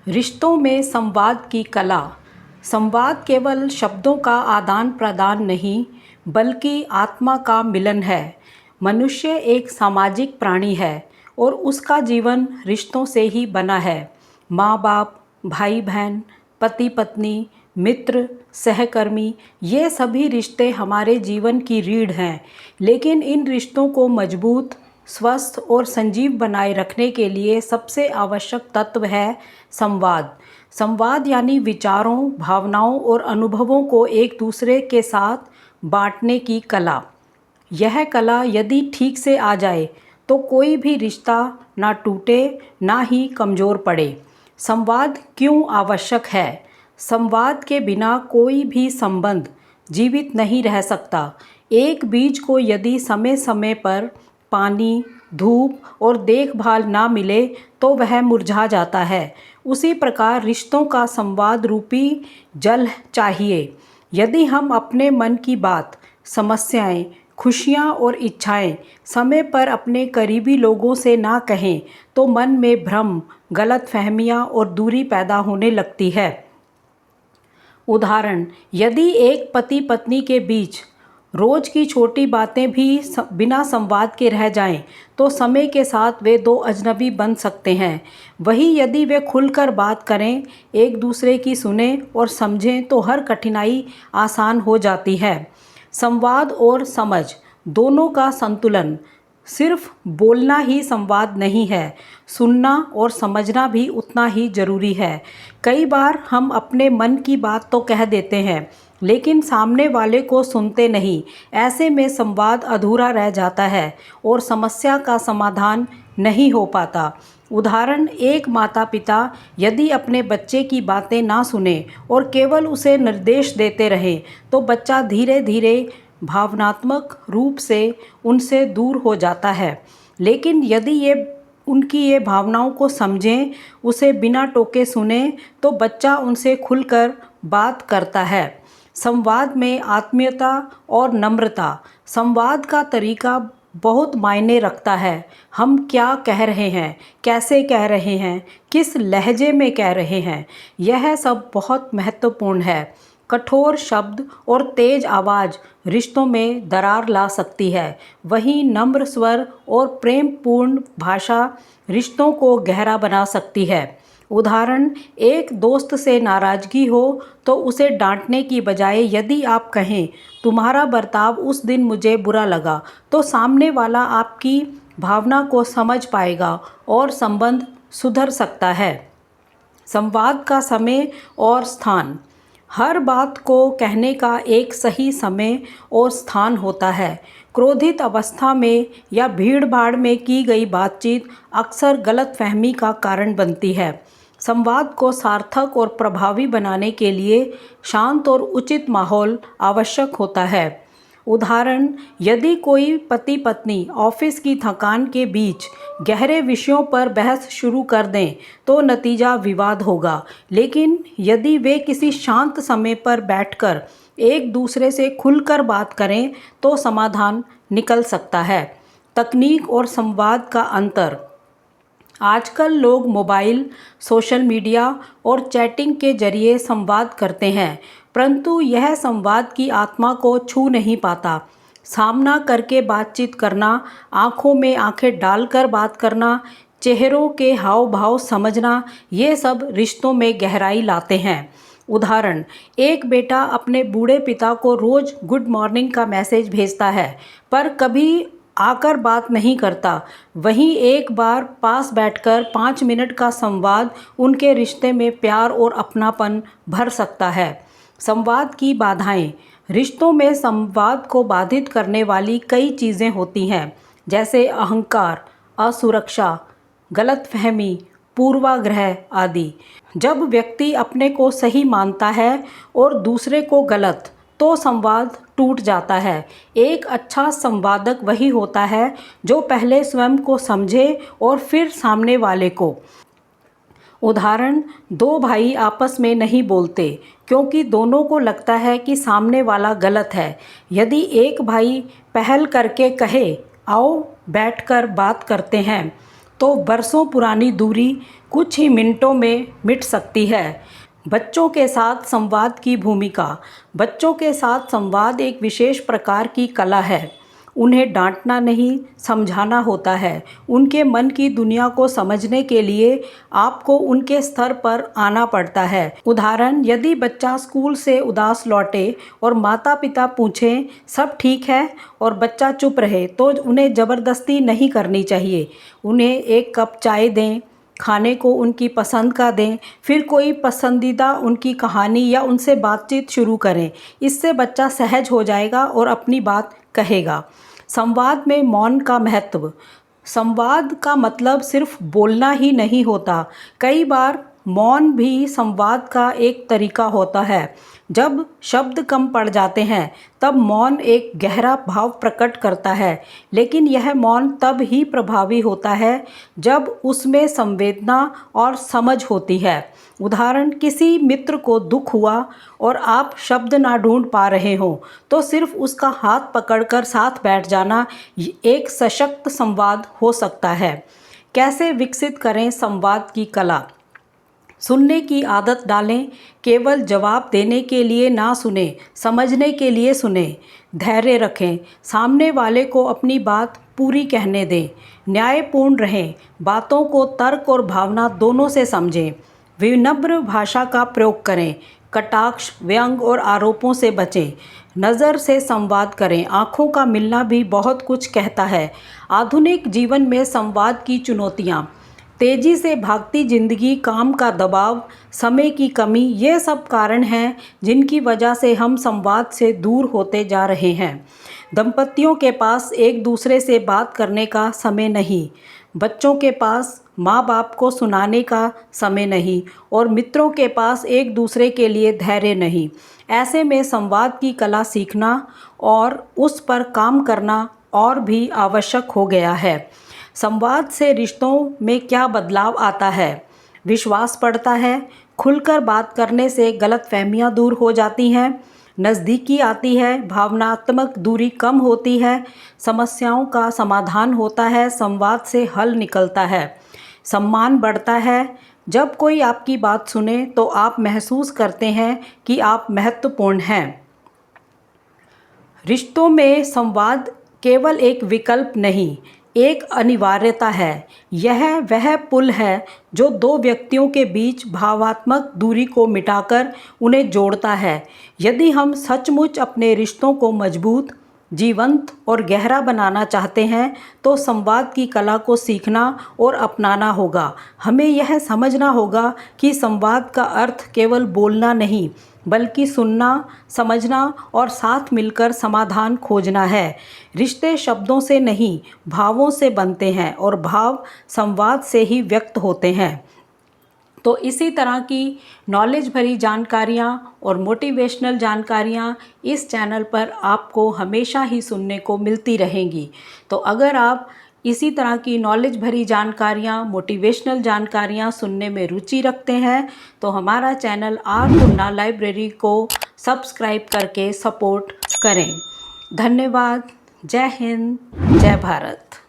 रिश्तों में संवाद की कला। संवाद केवल शब्दों का आदान प्रदान नहीं, बल्कि आत्मा का मिलन है। मनुष्य एक सामाजिक प्राणी है और उसका जीवन रिश्तों से ही बना है। माँ बाप, भाई बहन, पति पत्नी, मित्र, सहकर्मी, ये सभी रिश्ते हमारे जीवन की रीढ़ हैं। लेकिन इन रिश्तों को मजबूत, स्वस्थ और संजीव बनाए रखने के लिए सबसे आवश्यक तत्व है संवाद। संवाद यानी विचारों, भावनाओं और अनुभवों को एक दूसरे के साथ बांटने की कला। यह कला यदि ठीक से आ जाए तो कोई भी रिश्ता ना टूटे, ना ही कमज़ोर पड़े। संवाद क्यों आवश्यक है? संवाद के बिना कोई भी संबंध जीवित नहीं रह सकता। एक बीज को यदि समय समय पर पानी, धूप और देखभाल ना मिले तो वह मुरझा जाता है। उसी प्रकार रिश्तों का संवाद रूपी जल चाहिए। यदि हम अपने मन की बात, समस्याएं, खुशियां और इच्छाएं समय पर अपने करीबी लोगों से ना कहें तो मन में भ्रम, गलतफहमियां और दूरी पैदा होने लगती है। उदाहरण, यदि एक पति पत्नी के बीच रोज की छोटी बातें भी बिना संवाद के रह जाएं, तो समय के साथ वे दो अजनबी बन सकते हैं। वहीं यदि वे खुलकर बात करें, एक दूसरे की सुनें और समझें, तो हर कठिनाई आसान हो जाती है। संवाद और समझ दोनों का संतुलन। सिर्फ बोलना ही संवाद नहीं है, सुनना और समझना भी उतना ही ज़रूरी है। कई बार हम अपने मन की बात तो कह देते हैं, लेकिन सामने वाले को सुनते नहीं। ऐसे में संवाद अधूरा रह जाता है और समस्या का समाधान नहीं हो पाता। उदाहरण, एक माता पिता यदि अपने बच्चे की बातें ना सुने और केवल उसे निर्देश देते रहें, तो बच्चा धीरे धीरे भावनात्मक रूप से उनसे दूर हो जाता है। लेकिन यदि उनकी ये भावनाओं को समझें, उसे बिना टोके सुने, तो बच्चा उनसे खुलकर बात करता है। संवाद में आत्मीयता और नम्रता। संवाद का तरीका बहुत मायने रखता है। हम क्या कह रहे हैं, कैसे कह रहे हैं, किस लहजे में कह रहे हैं, यह सब बहुत महत्वपूर्ण है। कठोर शब्द और तेज आवाज़ रिश्तों में दरार ला सकती है। वहीं नम्र स्वर और प्रेमपूर्ण भाषा रिश्तों को गहरा बना सकती है। उदाहरण, एक दोस्त से नाराज़गी हो तो उसे डांटने की बजाय यदि आप कहें, तुम्हारा बर्ताव उस दिन मुझे बुरा लगा, तो सामने वाला आपकी भावना को समझ पाएगा और संबंध सुधर सकता है। संवाद का समय और स्थान। हर बात को कहने का एक सही समय और स्थान होता है। क्रोधित अवस्था में या भीड़-भाड़ में की गई बातचीत अक्सर गलतफहमी का कारण बनती है। संवाद को सार्थक और प्रभावी बनाने के लिए शांत और उचित माहौल आवश्यक होता है। उदाहरण, यदि कोई पति पत्नी ऑफिस की थकान के बीच गहरे विषयों पर बहस शुरू कर दें, तो नतीजा विवाद होगा। लेकिन यदि वे किसी शांत समय पर बैठकर एक दूसरे से खुलकर बात करें, तो समाधान निकल सकता है। तकनीक और संवाद का अंतर। आजकल लोग मोबाइल, सोशल मीडिया और चैटिंग के जरिए संवाद करते हैं, परंतु यह संवाद की आत्मा को छू नहीं पाता। सामना करके बातचीत करना, आंखों में आंखें डालकर बात करना, चेहरों के हाव भाव समझना, ये सब रिश्तों में गहराई लाते हैं। उदाहरण, एक बेटा अपने बूढ़े पिता को रोज़ गुड मॉर्निंग का मैसेज भेजता है, पर कभी आकर बात नहीं करता। वहीं एक बार पास बैठकर 5 मिनट का संवाद उनके रिश्ते में प्यार और अपनापन भर सकता है। संवाद की बाधाएं। रिश्तों में संवाद को बाधित करने वाली कई चीज़ें होती हैं, जैसे अहंकार, असुरक्षा, गलतफहमी, पूर्वाग्रह आदि। जब व्यक्ति अपने को सही मानता है और दूसरे को गलत, तो संवाद टूट जाता है। एक अच्छा संवादक वही होता है जो पहले स्वयं को समझे और फिर सामने वाले को। उदाहरण, दो भाई आपस में नहीं बोलते क्योंकि दोनों को लगता है कि सामने वाला गलत है। यदि एक भाई पहल करके कहे, आओ बैठकर बात करते हैं, तो बरसों पुरानी दूरी कुछ ही मिनटों में मिट सकती है। बच्चों के साथ संवाद की भूमिका। बच्चों के साथ संवाद एक विशेष प्रकार की कला है। उन्हें डांटना नहीं, समझाना होता है। उनके मन की दुनिया को समझने के लिए आपको उनके स्तर पर आना पड़ता है। उदाहरण, यदि बच्चा स्कूल से उदास लौटे और माता पिता पूछें सब ठीक है और बच्चा चुप रहे, तो उन्हें ज़बरदस्ती नहीं करनी चाहिए। उन्हें एक कप चाय दें, खाने को उनकी पसंद का दें, फिर कोई पसंदीदा उनकी कहानी या उनसे बातचीत शुरू करें। इससे बच्चा सहज हो जाएगा और अपनी बात कहेगा। संवाद में मौन का महत्व। संवाद का मतलब सिर्फ बोलना ही नहीं होता। कई बार मौन भी संवाद का एक तरीका होता है। जब शब्द कम पड़ जाते हैं तब मौन एक गहरा भाव प्रकट करता है, लेकिन यह मौन तब ही प्रभावी होता है जब उसमें संवेदना और समझ होती है। उदाहरण, किसी मित्र को दुख हुआ और आप शब्द ना ढूंढ पा रहे हो तो सिर्फ उसका हाथ पकड़कर साथ बैठ जाना एक सशक्त संवाद हो सकता है। कैसे विकसित करें संवाद की कला? सुनने की आदत डालें। केवल जवाब देने के लिए ना सुने, समझने के लिए सुने। धैर्य रखें, सामने वाले को अपनी बात पूरी कहने दें। न्यायपूर्ण रहें, बातों को तर्क और भावना दोनों से समझें। विनम्र भाषा का प्रयोग करें, कटाक्ष, व्यंग और आरोपों से बचें। नज़र से संवाद करें, आँखों का मिलना भी बहुत कुछ कहता है। आधुनिक जीवन में संवाद की चुनौतियाँ। तेज़ी से भागती जिंदगी, काम का दबाव, समय की कमी, ये सब कारण हैं जिनकी वजह से हम संवाद से दूर होते जा रहे हैं। दंपतियों के पास एक दूसरे से बात करने का समय नहीं, बच्चों के पास माँ बाप को सुनाने का समय नहीं और मित्रों के पास एक दूसरे के लिए धैर्य नहीं। ऐसे में संवाद की कला सीखना और उस पर काम करना और भी आवश्यक हो गया है। संवाद से रिश्तों में क्या बदलाव आता है? विश्वास बढ़ता है। खुलकर बात करने से गलतफहमियां दूर हो जाती हैं। नज़दीकी आती है। भावनात्मक दूरी कम होती है। समस्याओं का समाधान होता है। संवाद से हल निकलता है। सम्मान बढ़ता है। जब कोई आपकी बात सुने तो आप महसूस करते हैं कि आप महत्वपूर्ण हैं। रिश्तों में संवाद केवल एक विकल्प नहीं, एक अनिवार्यता है। यह वह पुल है जो दो व्यक्तियों के बीच भावात्मक दूरी को मिटाकर उन्हें जोड़ता है। यदि हम सचमुच अपने रिश्तों को मजबूत, जीवंत और गहरा बनाना चाहते हैं तो संवाद की कला को सीखना और अपनाना होगा। हमें यह समझना होगा कि संवाद का अर्थ केवल बोलना नहीं, बल्कि सुनना, समझना और साथ मिलकर समाधान खोजना है। रिश्ते शब्दों से नहीं, भावों से बनते हैं और भाव संवाद से ही व्यक्त होते हैं। तो इसी तरह की नॉलेज भरी जानकारियाँ और मोटिवेशनल जानकारियाँ इस चैनल पर आपको हमेशा ही सुनने को मिलती रहेंगी। तो अगर आप इसी तरह की नॉलेज भरी जानकारियाँ, मोटिवेशनल जानकारियाँ सुनने में रुचि रखते हैं तो हमारा चैनल आर मुन्ना लाइब्रेरी को सब्सक्राइब करके सपोर्ट करें। धन्यवाद। जय हिंद, जय भारत।